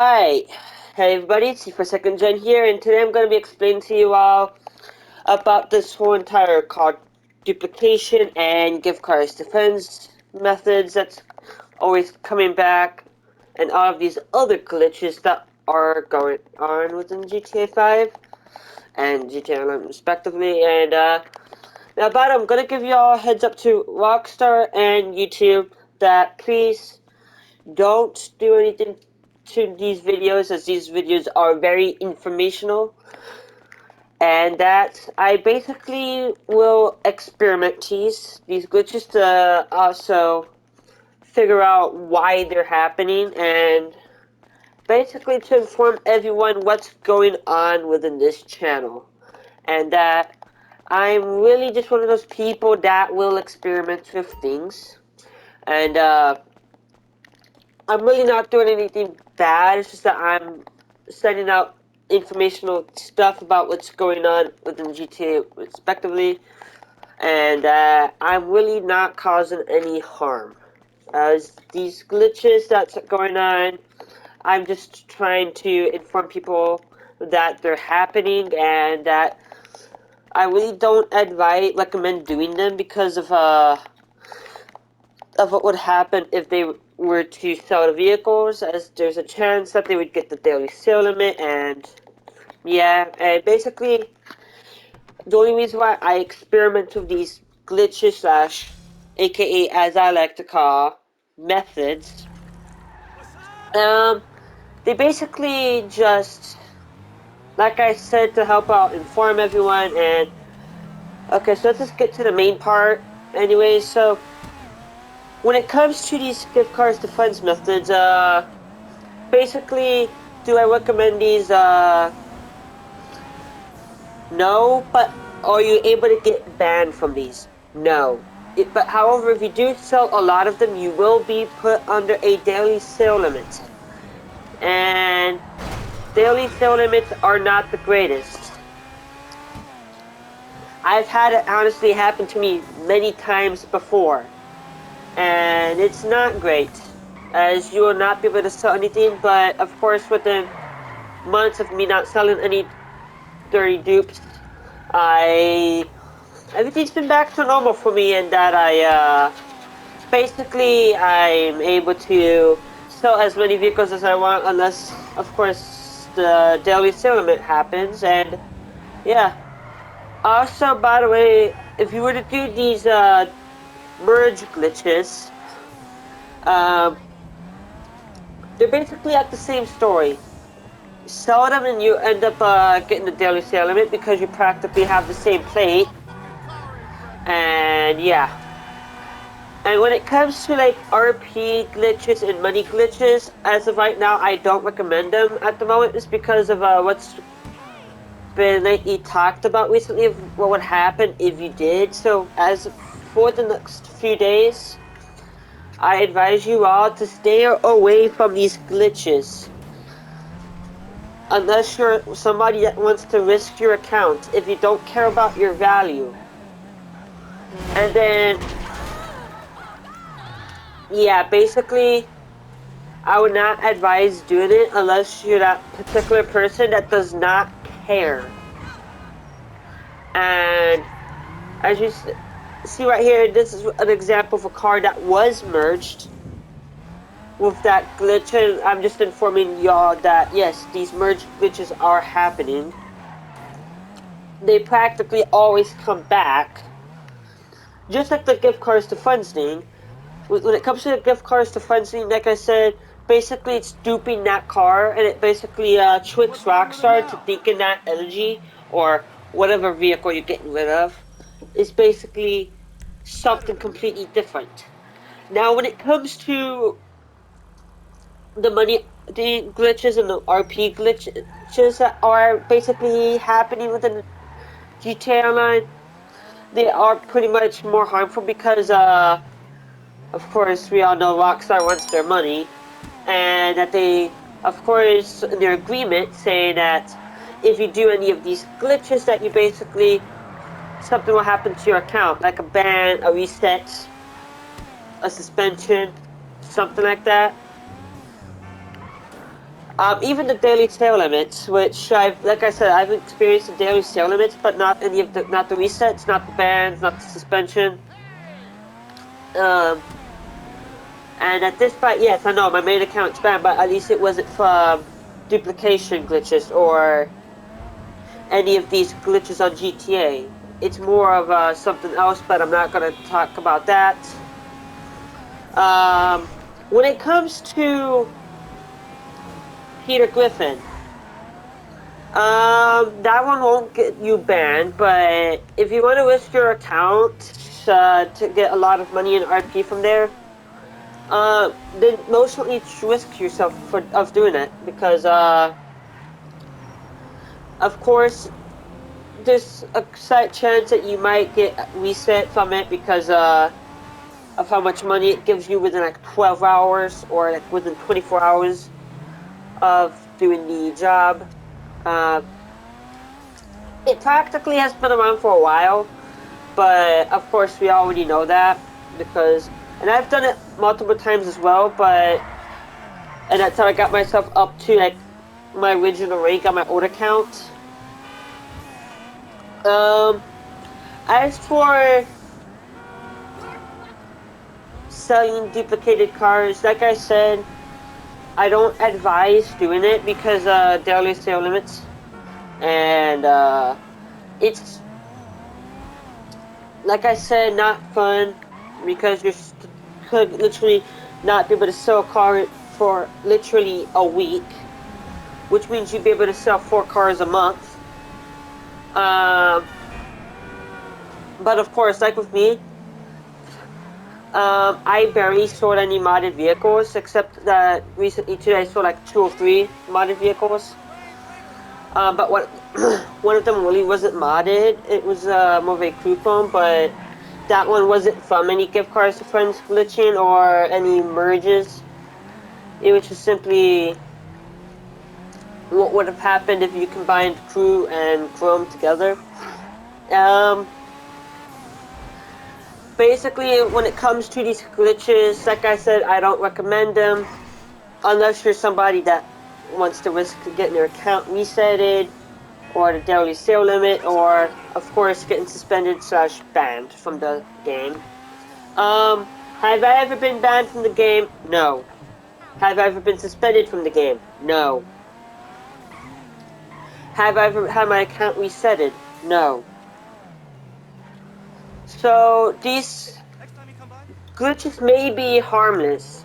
Hi, hey everybody, it's for Second Gen here, and today I'm going to be explaining to you all about this whole entire card duplication and gift cards defense methods that's always coming back, and all of these other glitches that are going on within GTA 5 and GTA Online respectively. And now, but I'm going to give you all a heads up to Rockstar and YouTube that please don't do anything to these videos, as these videos are very informational, and that I basically will experiment these glitches to also figure out why they're happening, and basically to inform everyone what's going on within this channel. And that I'm really just one of those people that will experiment with things, and I'm really not doing anything bad. It's just that I'm sending out informational stuff about what's going on within GTA, respectively, and I'm really not causing any harm. As these glitches that's going on, I'm just trying to inform people that they're happening and that I really don't recommend doing them because of what would happen if they were to sell the vehicles, as there's a chance that they would get the daily sale limit, and yeah, and basically the only reason why I experiment with these glitches slash, aka as I like to call, methods, um, they basically just, like I said, to help out inform everyone, and okay, so let's just get to the main part. Anyways, so when it comes to these gift cards defense methods, basically, do I recommend these? No, but are you able to get banned from these? No. But however, if you do sell a lot of them, you will be put under a daily sale limit. And daily sale limits are not the greatest. I've had it honestly happen to me many times before. And it's not great, as you will not be able to sell anything, but of course within months of me not selling any dirty dupes, I everything's been back to normal for me, and that basically I'm able to sell as many vehicles as I want, unless of course the daily sale limit happens. And yeah, also by the way, if you were to do these merge glitches, um, they're basically at the same story. Sell them and you end up getting the daily sale limit because you practically have the same plate. And yeah. And when it comes to like RP glitches and money glitches, as of right now, I don't recommend them at the moment. It's because of what's been lately talked about recently of what would happen if you did. So as for the next few days, I advise you all to stay away from these glitches. Unless you're somebody that wants to risk your account, if you don't care about your value. And then, yeah, basically, I would not advise doing it unless you're that particular person that does not care. And as you see right here, this is an example of a car that was merged with that glitch, and I'm just informing y'all that yes, these merge glitches are happening. They practically always come back, just like the gift cards to funds thing. When it comes to the gift cards to funds thing, like I said, basically it's duping that car, and it basically tricks Rockstar to thinking that energy or whatever vehicle you're getting rid of is basically something completely different. Now, when it comes to the glitches and the RP glitches that are basically happening within GTA Online, they are pretty much more harmful because, of course, we all know Rockstar wants their money, and that they, of course, in their agreement say that if you do any of these glitches, that you basically something will happen to your account, like a ban, a reset, a suspension, something like that. Even the daily sale limits, which like I said, I've experienced the daily sale limits, but not any of not the resets, not the bans, not the suspension. And at this point, yes, I know my main account's banned, but at least it wasn't from duplication glitches or any of these glitches on GTA. It's more of something else, but I'm not going to talk about that. When it comes to Peter Griffin, that one won't get you banned, but if you want to risk your account to get a lot of money in RP from there, then most likely risk yourself of doing it, because of course there's a slight chance that you might get reset from it because of how much money it gives you within like 12 hours or like within 24 hours of doing the job. It practically has been around for a while, but of course we already know that because, and I've done it multiple times as well, and that's how I got myself up to like my original rank on my old account. As for selling duplicated cars, like I said, I don't advise doing it because daily sale limits, and it's, like I said, not fun because you could literally not be able to sell a car for literally a week, which means you'd be able to sell 4 cars a month. But of course, like with me, I barely sold any modded vehicles, except that recently today I sold like 2 or 3 modded vehicles. But what one of them really wasn't modded. It was more of a crew phone, but that one wasn't from any gift cards to friends glitching or any merges. It was just simply what would have happened if you combined crew and chrome together. Basically, when it comes to these glitches, like I said, I don't recommend them unless you're somebody that wants to risk getting their account resetted, or the daily sale limit, or of course getting suspended / banned from the game. Have I ever been banned from the game? No. Have I ever been suspended from the game? No. Have I ever had my account resetted? No. So these glitches may be harmless,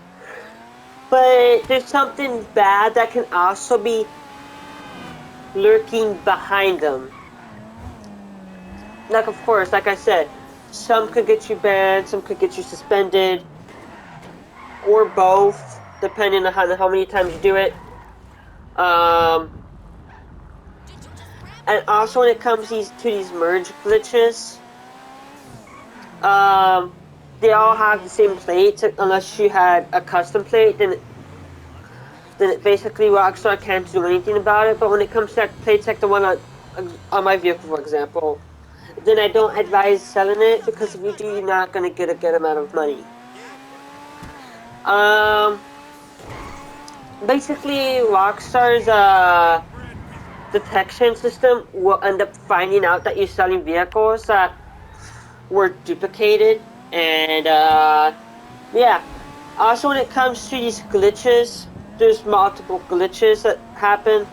but there's something bad that can also be lurking behind them. Like, of course, like I said, some could get you banned, some could get you suspended, or both, depending on how many times you do it. And also when it comes to these merge glitches, they all have the same plate, unless you had a custom plate, then it basically Rockstar can't do anything about it. But when it comes to plates like the one on my vehicle, for example, then I don't advise selling it, because if you do, you're not going to get a good amount of money. Basically, Rockstar's detection system will end up finding out that you're selling vehicles that were duplicated, and yeah. Also, when it comes to these glitches, there's multiple glitches that happen.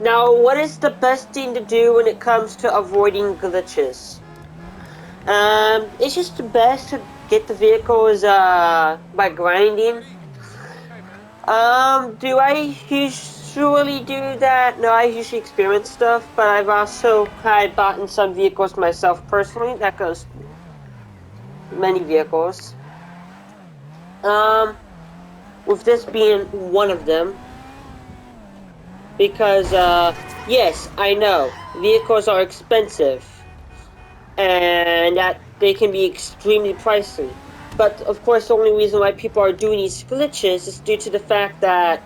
Now, what is the best thing to do when it comes to avoiding glitches? It's just the best to get the vehicles by grinding. Do I usually do that? No, I usually experience stuff, but I've also bought some vehicles myself personally. That goes many vehicles. With this being one of them, because yes, I know vehicles are expensive, and that they can be extremely pricey. But of course, the only reason why people are doing these glitches is due to the fact that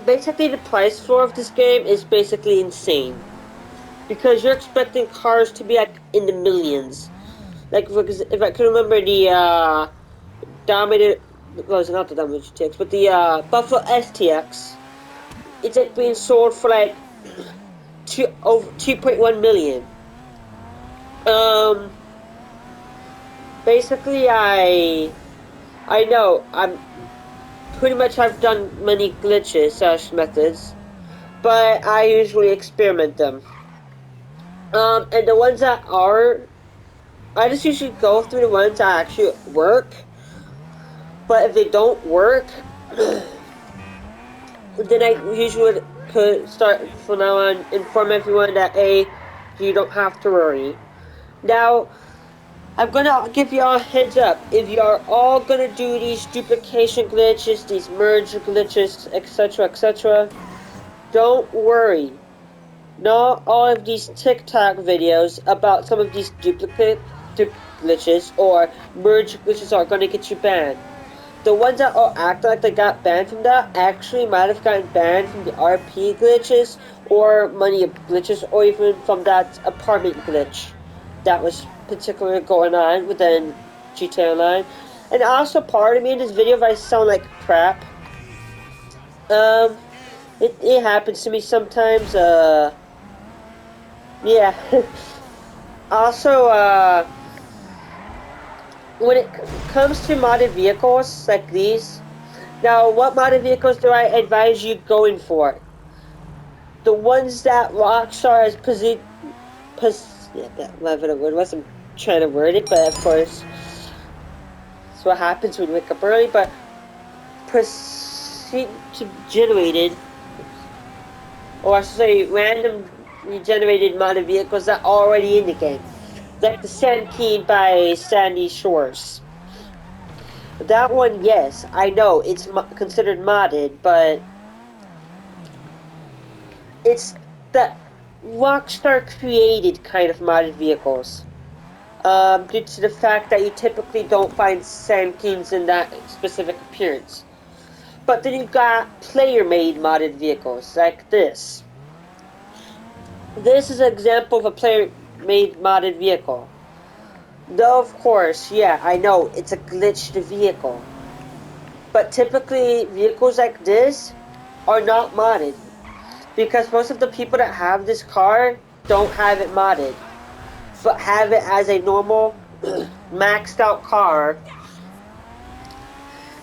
basically the price floor of this game is basically insane, because you're expecting cars to be like in the millions. Like, if I can remember the well, it's not the Diamond GTX, but the Buffalo STX. It's like being sold for like over 2.1 million. Basically, I know I'm pretty much I've done many glitches methods, but I usually experiment them. And the ones that are, I just usually go through the ones that actually work. But if they don't work, then I usually could start from now on inform everyone that you don't have to worry. Now, I'm gonna give y'all a heads up. If you're all gonna do these duplication glitches, these merge glitches, etc., etc., don't worry. Not all of these TikTok videos about some of these duplicate glitches or merge glitches are gonna get you banned. The ones that all act like they got banned from that actually might have gotten banned from the RP glitches or money glitches or even from that apartment glitch that was particularly going on within GTA Online. And also part of me in this video if I sound like crap. It happens to me sometimes, yeah. Also, when it comes to modded vehicles like these, now what modded vehicles do I advise you going for? The ones that Rockstar has yeah, whatever the word was, I'm trying to word it, but of course, that's what happens when you wake up early, but generated, or I should say randomly generated modded vehicles that are already in the game. Like the Sand King by Sandy Shores. That one, yes, I know it's considered modded, but it's the Rockstar created kind of modded vehicles. Due to the fact that you typically don't find Sand Kings in that specific appearance. But then you've got player-made modded vehicles, like this. This is an example of a player-made modded vehicle. Though, of course, yeah, I know, it's a glitched vehicle. But typically, vehicles like this are not modded. Because most of the people that have this car don't have it modded. But have it as a normal, maxed out car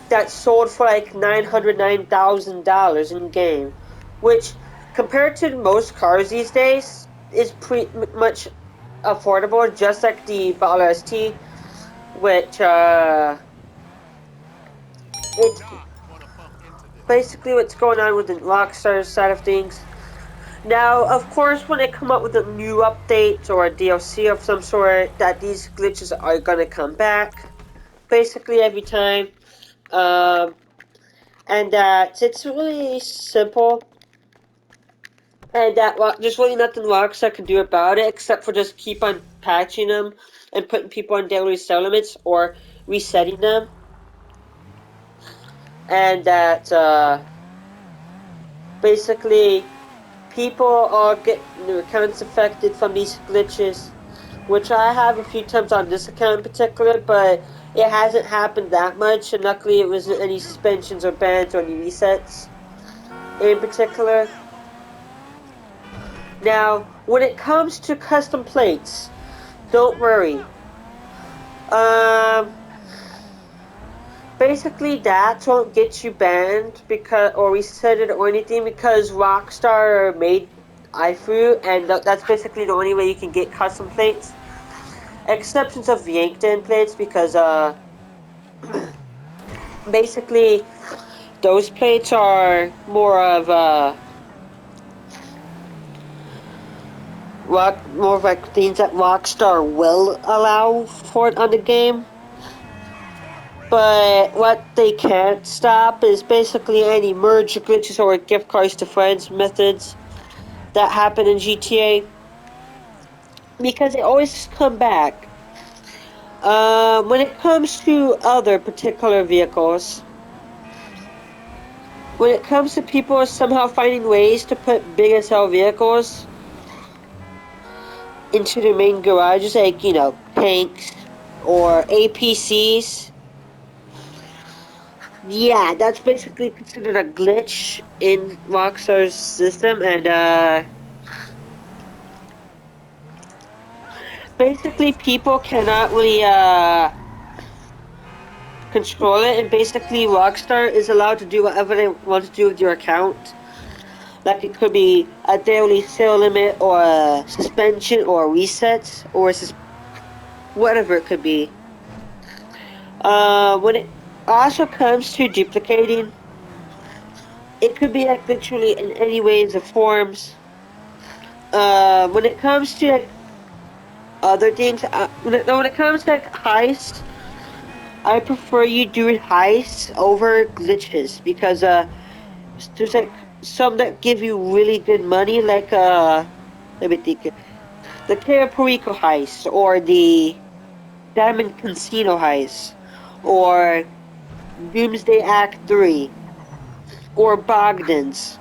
that sold for like $909,000 in game. Which, compared to most cars these days, is pretty much affordable, just like the Baller ST, which, it's basically what's going on with the Rockstar side of things. Now, of course, when they come up with a new update or a DLC of some sort, that these glitches are gonna come back, basically every time, and that it's really simple, and that there's really nothing Rockstar can do about it except for just keep on patching them and putting people on daily sell limits or resetting them, and that basically people are getting their accounts affected from these glitches, which I have a few times on this account in particular, but it hasn't happened that much, and luckily it wasn't any suspensions or bans or any resets in particular. Now, when it comes to custom plates, don't worry. Basically that won't get you banned because or reset it or anything because Rockstar made iFruit, and that's basically the only way you can get custom plates. Exceptions of Yankton plates because basically those plates are more of more of like things that Rockstar will allow for it on the game. But what they can't stop is basically any merge glitches or gift cards to friends methods that happen in GTA. Because they always come back. When it comes to other particular vehicles, when it comes to people somehow finding ways to put big as hell vehicles into their main garages, like, you know, tanks or APCs, Yeah, that's basically considered a glitch in Rockstar's system, and basically people cannot really control it, and basically Rockstar is allowed to do whatever they want to do with your account. Like it could be a daily sale limit, or a suspension, or a reset, or whatever it could be. When it also comes to duplicating, it could be like literally in any ways or forms. When it comes to like other things, when it comes to like heists, I prefer you doing heists over glitches because there's like some that give you really good money, like let me think, the Carapurico heist, or the Diamond Casino heist, or Doomsday Act 3, or Bogdan's,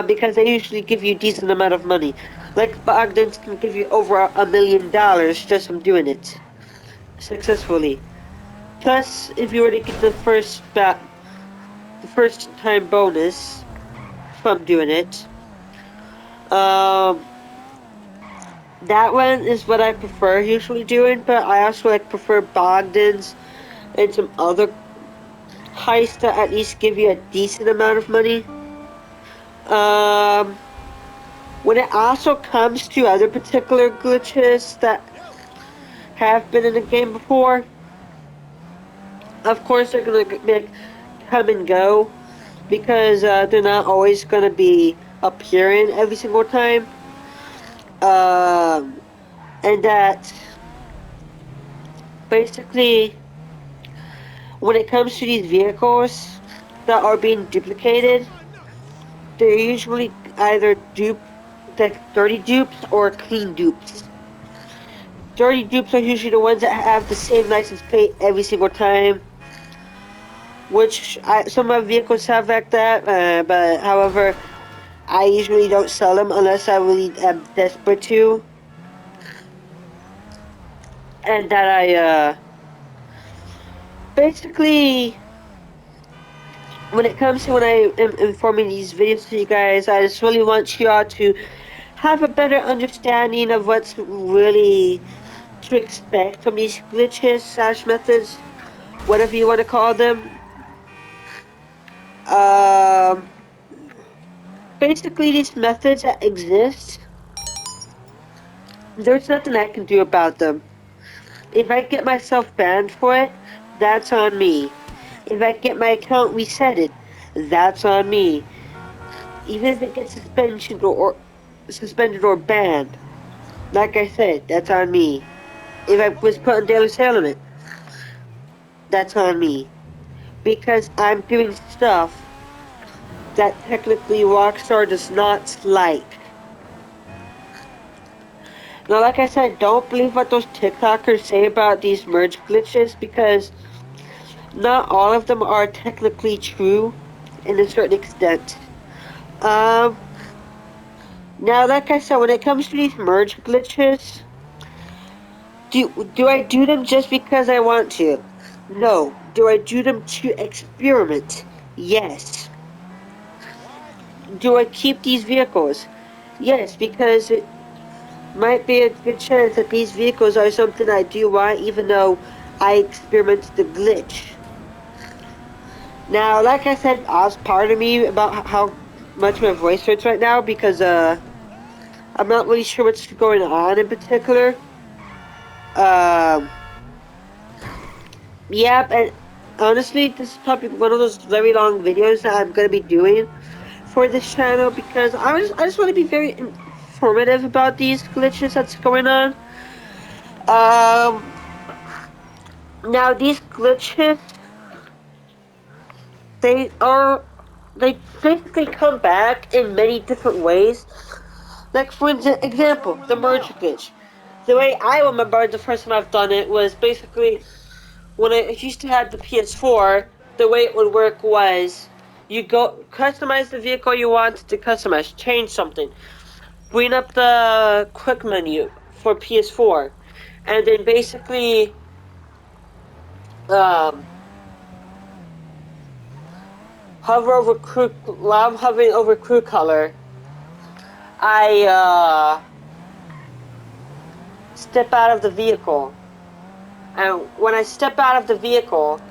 because they usually give you a decent amount of money. Like Bogdan's can give you over $1 million just from doing it successfully. Plus, if you were to get the first time bonus from doing it, um, that one is what I prefer usually doing. But I also like prefer Bogdan's and some other heists that at least give you a decent amount of money. Um, when it also comes to other particular glitches that have been in the game before, of course they're gonna come and go because they're not always gonna be appearing every single time. Um, and that basically, when it comes to these vehicles that are being duplicated, they're usually either like dirty dupes or clean dupes. Dirty dupes are usually the ones that have the same license plate every single time, which some of my vehicles have like that, but however, I usually don't sell them unless I really am desperate to, and that I, basically, when it comes to when I am informing these videos to you guys, I just really want you all to have a better understanding of what's really to expect from these glitches slash methods, whatever you want to call them. Um, basically, these methods that exist, there's nothing I can do about them. If I get myself banned for it, that's on me. If I get my account resetted, that's on me. Even if it gets suspended or banned, like I said, that's on me. If I was put on daily sale limit, that's on me. Because I'm doing stuff that technically Rockstar does not like. Now, like I said, don't believe what those TikTokers say about these merge glitches, because not all of them are technically true in a certain extent. Um, Now, like I said, when it comes to these merge glitches, do I do them just because I want to? No. Do I do them to experiment? Yes. Do I keep these vehicles? Yes, because it might be a good chance that these vehicles are something I do want, even though I experimented the glitch. Now, like I said, ask part of me about how much my voice hurts right now, because I'm not really sure what's going on in particular. Um, Yep, and honestly, this is probably one of those very long videos that I'm gonna be doing for this channel, because I just want to be very informative about these glitches that's going on. Um, Now these glitches, they are they basically come back in many different ways. Like for example, the merge glitch. The way I remember the first time I've done it was basically when I used to have the PS4, the way it would work was you go customize the vehicle you want to customize, change something, bring up the quick menu for PS4, and then basically um, while I'm hovering over crew color, I step out of the vehicle. And when I step out of the vehicle,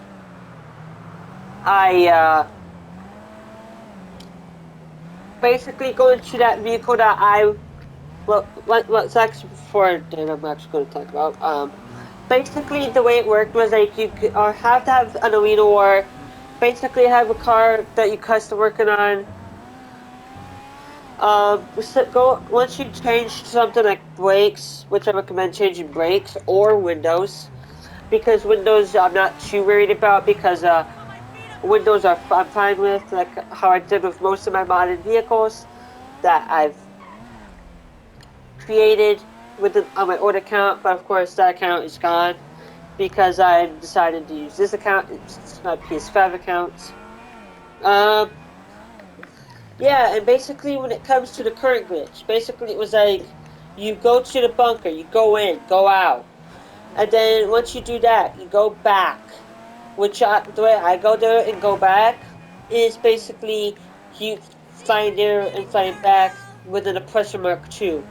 I basically go into that vehicle that let's actually before I'm actually going to talk about. Basically, the way it worked was like you have to have an arena war. Basically, have a car that you custom working on. Once you change something like brakes, which I recommend changing brakes or windows, because windows I'm not too worried about because windows I'm fine with, like how I did with most of my modded vehicles that I've created on my old account, but of course that account is gone because I decided to use this account. It's my PS5 account. Yeah, and basically when it comes to the current glitch, basically it was like you go to the bunker, you go in, go out, and then once you do that, you go back. The way I go there and go back is basically you flying there and flying back within a pressure mark 2,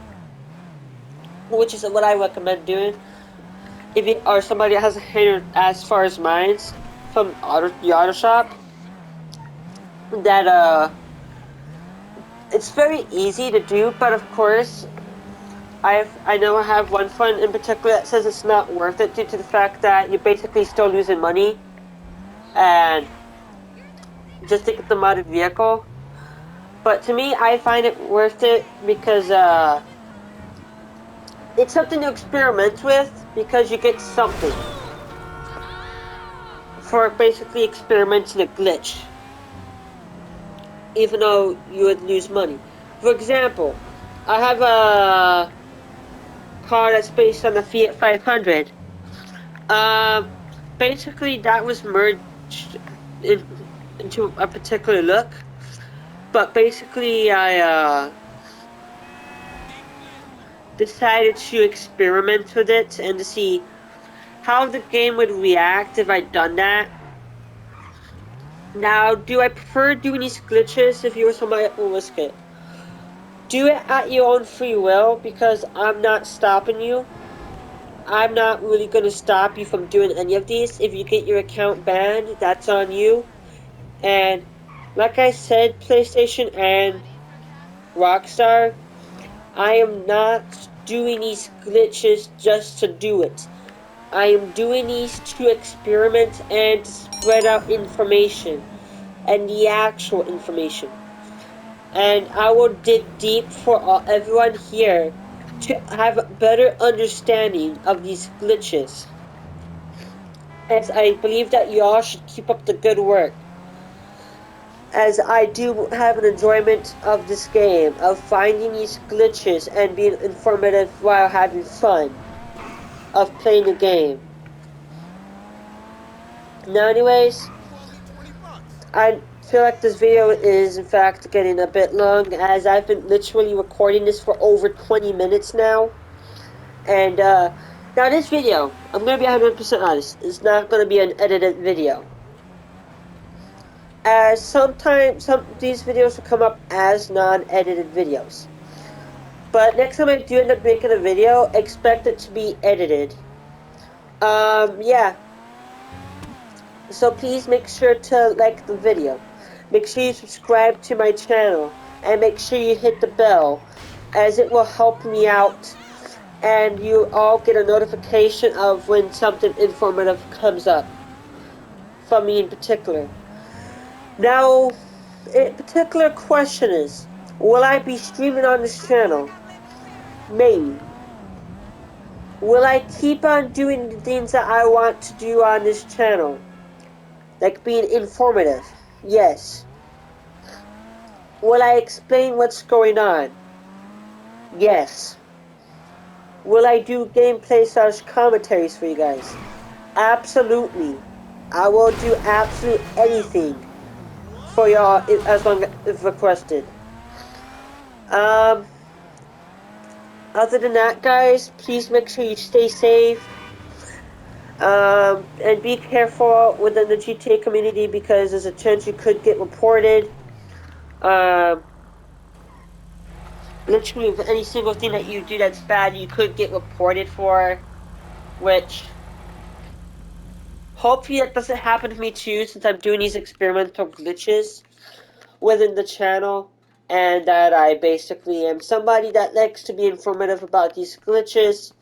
which is what I recommend doing. If you are somebody that has a hanger as far as mines from the auto shop, that it's very easy to do, but of course I know I have one friend in particular that says it's not worth it due to the fact that you're basically still losing money and just to get the modded vehicle. But to me, I find it worth it because it's something to experiment with because you get something for basically experimenting a glitch, even though you would lose money. For example, I have a car that's based on the Fiat 500. Basically, that was merged into a particular look, but basically, I decided to experiment with it and to see how the game would react if I'd done that. Now, do I prefer doing these glitches if you were somebody that will risk it? Do it at your own free will because I'm not stopping you. I'm not really going to stop you from doing any of these. If you get your account banned, that's on you. And like I said, PlayStation and Rockstar, I am not doing these glitches just to do it. I am doing these to experiment and to spread out information and the actual information. And I will dig deep for everyone here to have a better understanding of these glitches. As I believe that you all should keep up the good work. As I do have an enjoyment of this game, of finding these glitches and being informative while having fun of playing the game. Now anyways, I feel like this video is in fact getting a bit long as I've been literally recording this for over 20 minutes now. And now this video, I'm going to be 100% honest, it's not going to be an edited video. As sometimes these videos will come up as non-edited videos. But next time I do end up making a video, expect it to be edited. Yeah. So please make sure to like the video. Make sure you subscribe to my channel. And make sure you hit the bell, as it will help me out. And you all get a notification of when something informative comes up. From me in particular. Now, a particular question is, will I be streaming on this channel? Maybe. Will I keep on doing the things that I want to do on this channel? Like being informative? Yes. Will I explain what's going on? Yes. Will I do gameplay / commentaries for you guys? Absolutely. I will do absolute anything for y'all as long as requested. Other than that, guys, please make sure you stay safe. And be careful within the GTA community because there's a chance you could get reported. Um, Literally, with any single thing that you do that's bad, you could get reported for. Which, hopefully, that doesn't happen to me too, since I'm doing these experimental glitches within the channel. And that I basically am somebody that likes to be informative about these glitches,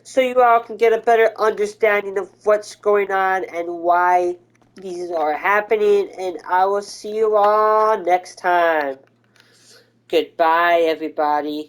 so you all can get a better understanding of what's going on and why these are happening. And I will see you all next time. Goodbye, everybody.